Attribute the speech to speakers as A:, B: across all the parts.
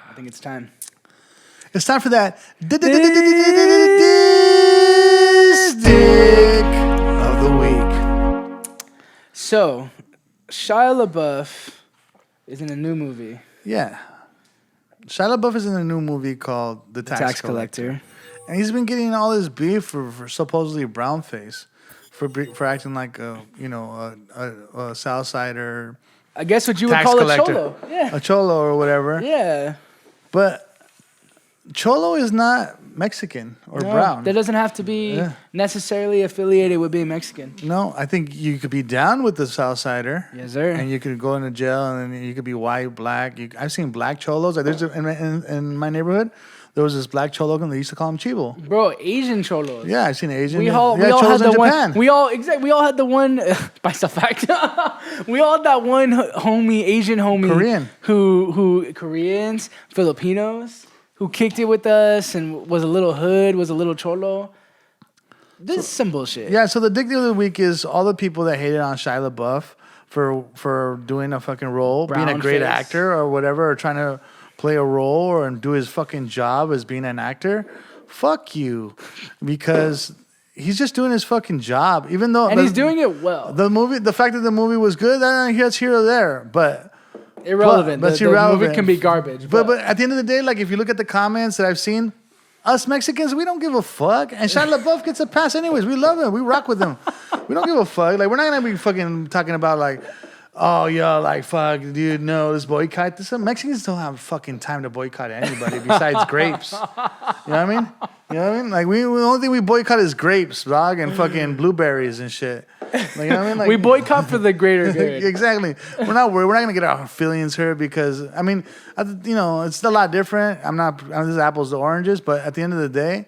A: I think it's time.
B: It's time for that diiick of the week.
A: So, Shia LaBeouf is in a new movie.
B: Yeah. Shia LaBeouf is in a new movie called The Tax Collector. And he's been getting all this beef for supposedly brownface, for acting like a Southsider.
A: I guess what you would
B: Tax
A: call
B: collector.
A: a cholo. Yeah.
B: A cholo or whatever.
A: Yeah.
B: But cholo is not Mexican or brown.
A: That doesn't have to be necessarily affiliated with being Mexican.
B: No, I think you could be down with the Southsider.
A: Yes, sir.
B: And you could go into jail, and then you could be white, black. I've seen black cholos. Like in my neighborhood, there was this black cholo, and they used to call him Chivo.
A: Bro, Asian cholos.
B: Yeah, I've seen Asian.
A: We all had the
B: Japan.
A: one. We all had the one. By the fact, we all had that one homie, Asian homie,
B: Korean,
A: who Koreans, Filipinos, who kicked it with us and was a little hood, was a little cholo. This is some bullshit.
B: Yeah. So the dick of the week is all the people that hated on Shia LaBeouf for doing a fucking role, being a great actor or whatever, or trying to play a role or do his fucking job as being an actor. Fuck you, because he's just doing his fucking job, even though
A: he's doing it well.
B: The fact that the movie was good, that's here or there, but
A: irrelevant.
B: But
A: the movie can be garbage.
B: But at the end of the day, like if you look at the comments that I've seen, us Mexicans, we don't give a fuck. And Shia LaBeouf gets a pass anyways. We love him. We rock with him. We don't give a fuck. Like we're not gonna be fucking talking about like, oh yo, like fuck, dude, no, this boycott. Mexicans don't have fucking time to boycott anybody besides grapes. You know what I mean? You know what I mean? Like the only thing we boycott is grapes, dog, and fucking blueberries and shit. Like, you know what I mean? Like,
A: we boycott for the greater good.
B: Exactly. We're not worried. We're not gonna get our feelings hurt because I mean, it's a lot different. This is apples to oranges, but at the end of the day,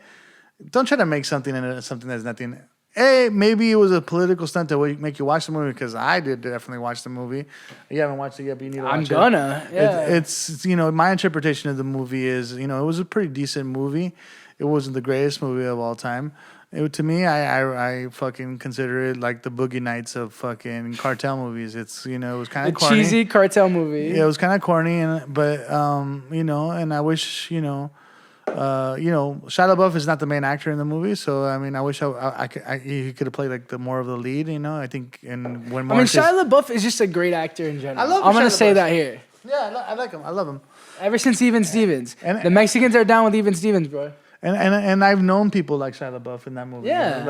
B: don't try to make something into something that's nothing. Maybe it was a political stunt to make you watch the movie, because I did definitely watch the movie. You haven't watched it yet, but you need to watch it.
A: I'm gonna. Yeah.
B: It's my interpretation of the movie is it was a pretty decent movie. It wasn't the greatest movie of all time. To me, I fucking consider it like the Boogie Nights of fucking cartel movies. It's it was kind of corny.
A: Cheesy cartel movie.
B: Yeah, it was kind of corny, but and I wish Shia LaBeouf is not the main actor in the movie, so I mean, I wish he could have played like the more of the lead. I think
A: Shia LaBeouf is just a great actor in general. I'm gonna say that here.
B: Yeah, I like him. I love him.
A: Ever since Even Stevens, the Mexicans are down with Even Stevens, bro.
B: And I've known people like Shia LaBeouf in that movie.
A: Yeah.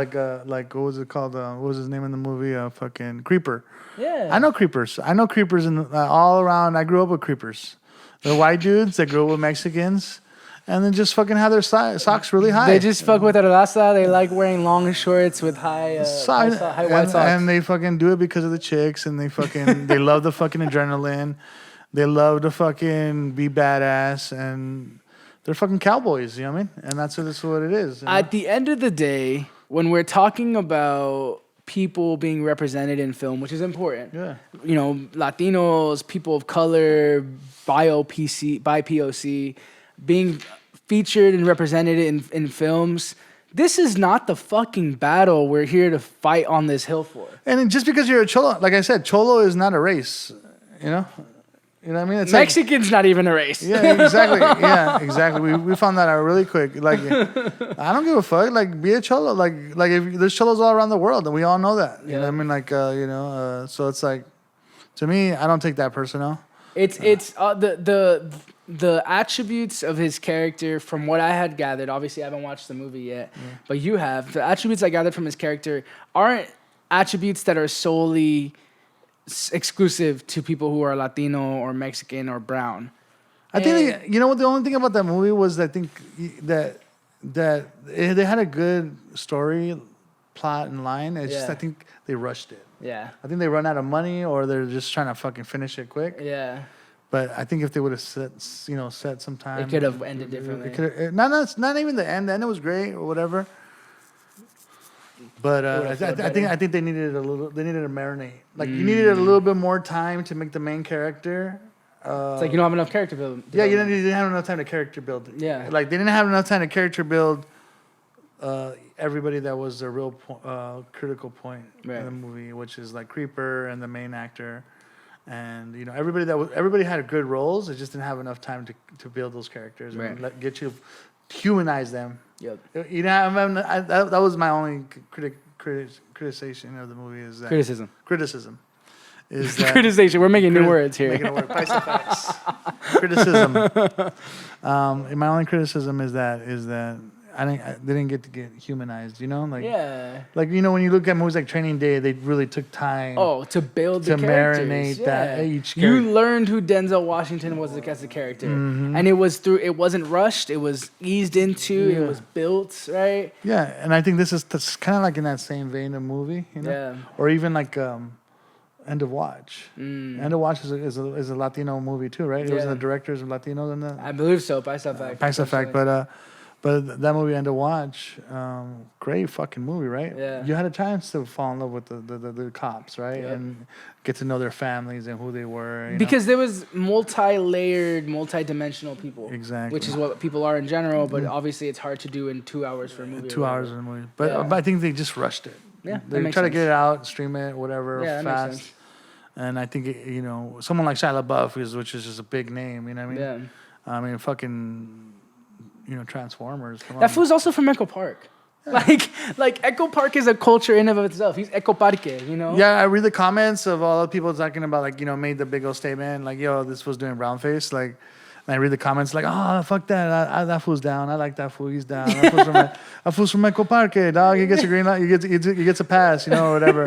B: Like what was it called? What was his name in the movie? Fucking Creeper.
A: Yeah.
B: I know creepers. All around. I grew up with creepers. They're white dudes that grew up with Mexicans, and then just fucking have their socks really high.
A: They just fuck with raza. They like wearing long shorts with high white socks.
B: And they fucking do it because of the chicks, and they love the fucking adrenaline. They love to fucking be badass, and they're fucking cowboys, you know what I mean? And that's what it is.
A: At the end of the day, when we're talking about people being represented in film, which is important, Latinos, people of color, BIPOC, being featured and represented in films, this is not the fucking battle we're here to fight on this hill for.
B: And just because you're a cholo, like I said, cholo is not a race, You know what I mean? It's
A: Mexican's not even a race.
B: Yeah, exactly. Yeah, exactly. We found that out really quick. Like, I don't give a fuck. Like, be a cholo. Like if there's cholos all around the world, and we all know that. You know what I mean? Like, so it's like, to me, I don't take that personal.
A: It's the attributes of his character, from what I had gathered. Obviously, I haven't watched the movie yet, but you have. The attributes I gathered from his character aren't attributes that are solely exclusive to people who are Latino or Mexican or brown.
B: I think the only thing about that movie was I think that they had a good story, plot, and line. It's just I think they rushed it.
A: Yeah.
B: I think they run out of money, or they're just trying to fucking finish it quick.
A: Yeah.
B: But I think if they would have set some time,
A: it could have ended differently.
B: Not even the end. The end was great or whatever. But I think they needed a little. They needed to marinate. Like you needed a little bit more time to make the main character.
A: It's like you don't have enough character build.
B: Yeah, you didn't have enough time to character build.
A: Yeah,
B: like they didn't have enough time to character build everybody that was a real critical point in the movie, which is like Creeper and the main actor, And everybody had good roles. It just didn't have enough time to build those characters and get you humanize them.
A: Yep.
B: That was my only criticism of the movie. Is that criticism. Is that
A: criticization? We're making new words here.
B: Making a word. Criticism. My only criticism is that they didn't get to get humanized. Like when you look at movies like Training Day, they really took time.
A: To build the characters.
B: Marinate that each character.
A: You learned who Denzel Washington was as a character, and it wasn't rushed. It was eased into. It was built right.
B: Yeah, and I think this is kind of like in that same vein of movie, or even like. End of Watch. End of Watch is a Latino movie too, right? It was the directors of Latinos in that.
A: I believe so. Paisa Fact.
B: But that movie End of Watch, great fucking movie, right?
A: Yeah.
B: You had a chance to fall in love with the cops, right? Yep. And get to know their families and who they were.
A: Because there was multi-layered, multi-dimensional people.
B: Exactly.
A: Which is what people are in general, but obviously it's hard to do in 2 hours for a movie.
B: 2 hours in a movie. But I think they just rushed it.
A: Yeah,
B: they try to get it out, stream it, whatever, fast.
A: Makes sense.
B: And I think someone like Shia LaBeouf which is just a big name. You know what I mean?
A: Yeah.
B: I mean, fucking, Transformers.
A: That fool's also from Echo Park. Yeah. Like Echo Park is a culture in and of itself. He's Echo Parque,
B: Yeah, I read the comments of all the people talking about made the big old statement like, yo, this was doing brownface, like. And I read the comments like, oh, fuck that. That fool's down. I like that fool. He's down. That fool's from Echo Park, dog. He gets a green light. He gets a pass, or whatever.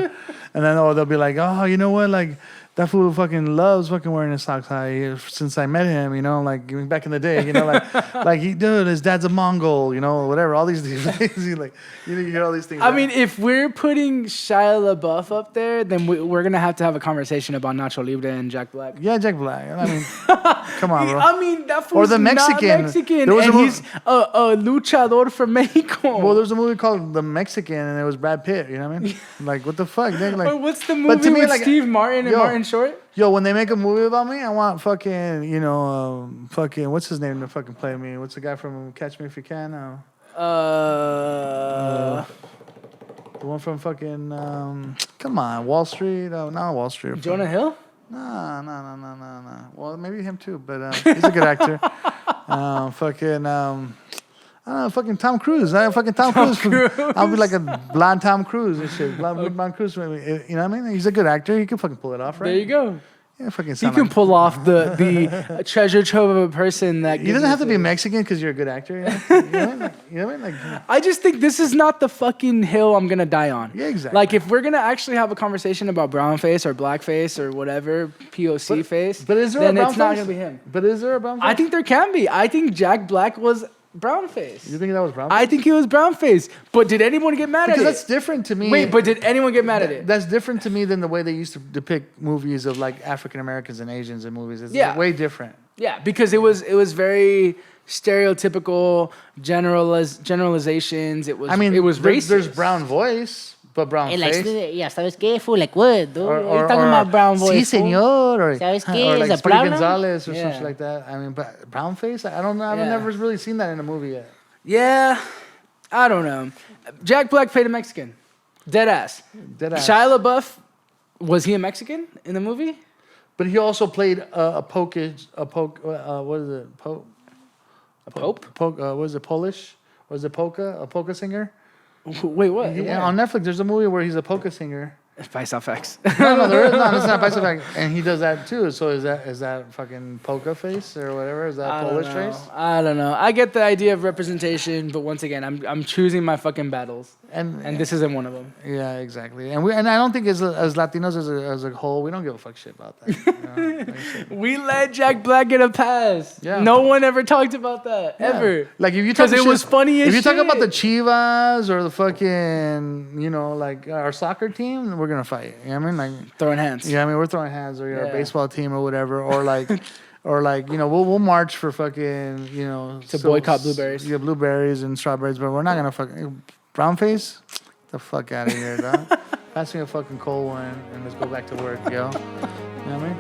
B: And then they'll be like, oh, you know what? Like, that fool fucking loves fucking wearing his socks high since I met him, like back in the day, his dad's a Mongol, whatever. All these things, you hear all these things.
A: I mean, if we're putting Shia LaBeouf up there, then we're going to have a conversation about Nacho Libre and Jack Black.
B: Yeah, Jack Black. I mean, come on, bro.
A: I mean, that fool's
B: or the Mexican.
A: Not Mexican, and he's a luchador from Mexico.
B: Well, there's a movie called The Mexican, and it was Brad Pitt, you know what I mean? Like, what the fuck?
A: Or what's the movie with Steve Martin and Martin Short?
B: Yo, when they make a movie about me, I want fucking, what's his name to fucking play me? What's the guy from Catch Me If You Can? The one from fucking, come on, Wall Street? Oh, not Wall Street.
A: Jonah Hill?
B: No. Well, maybe him too, but he's a good actor. I don't know, fucking Tom Cruise. I'll be like a blonde Tom Cruise and shit. Blonde Cruise. You know what I mean? He's a good actor. He can fucking pull it off, right?
A: There you go.
B: Yeah, fucking.
A: He can pull off the treasure trove of a person that.
B: He doesn't have to be Mexican because you're a good actor. You know what I mean?
A: I just think this is not the fucking hill I'm gonna die on.
B: Yeah, exactly.
A: Like if we're gonna actually have a conversation about brownface or blackface or whatever POC face,
B: but is there
A: then
B: a brownface?
A: It's not gonna be him.
B: But is there a brownface?
A: I think there can be. I think Jack Black was brownface.
B: You think that was brownface?
A: I think he was brownface. But did anyone get mad at it?
B: Because that's different to me.
A: Wait, but did anyone get mad at it?
B: That's different to me than the way they used to depict movies of like African Americans and Asians in movies. It's way different.
A: Yeah, because it was very stereotypical generalizations. It was racist.
B: There's brown voice. But brown face.
C: ¿Sabes qué? Fool, like what? Dude?
B: Or
C: You're talking about brown voice.
B: Sí, señor. Or,
C: ¿Sabes qué?
B: Or like
C: ¿Es
B: Speedy
C: problem?
B: Gonzalez or something like that. I mean, but brown face? I don't know. I've never really seen that in a movie yet.
A: Yeah. I don't know. Jack Black played a Mexican. Dead ass. Shia LaBeouf, was he a Mexican in the movie?
B: But he also played what is it?
A: A pope?
B: What is it, Polish? Or is it polka? A polka singer?
A: Wait, what?
B: On Netflix, there's a movie where he's a polka singer.
A: Paisa Facts.
B: No, there is not. It's not Paisa Facts. And he does that too. So is that fucking polka face or whatever? Is that Polish face?
A: I don't know. I get the idea of representation, but once again, I'm choosing my fucking battles, and this isn't one of them.
B: Yeah, exactly. And I don't think as Latinos as a whole, we don't give a fuck shit about that.
A: We let Jack Black get a pass. Yeah. No one ever talked about that ever.
B: Like if you talk,
A: because it was funny as shit.
B: If you talk about the Chivas or the fucking, like our soccer team, we're gonna fight. You know what I mean? Like
A: throwing hands.
B: Yeah, I mean we're throwing hands, or our baseball team or whatever, or like, we'll march for fucking
A: to boycott blueberries.
B: Yeah, blueberries and strawberries, but we're not gonna fucking brownface. Get the fuck out of here, dog. Pass me a fucking cold one and let's go back to work, yo. You know what I mean?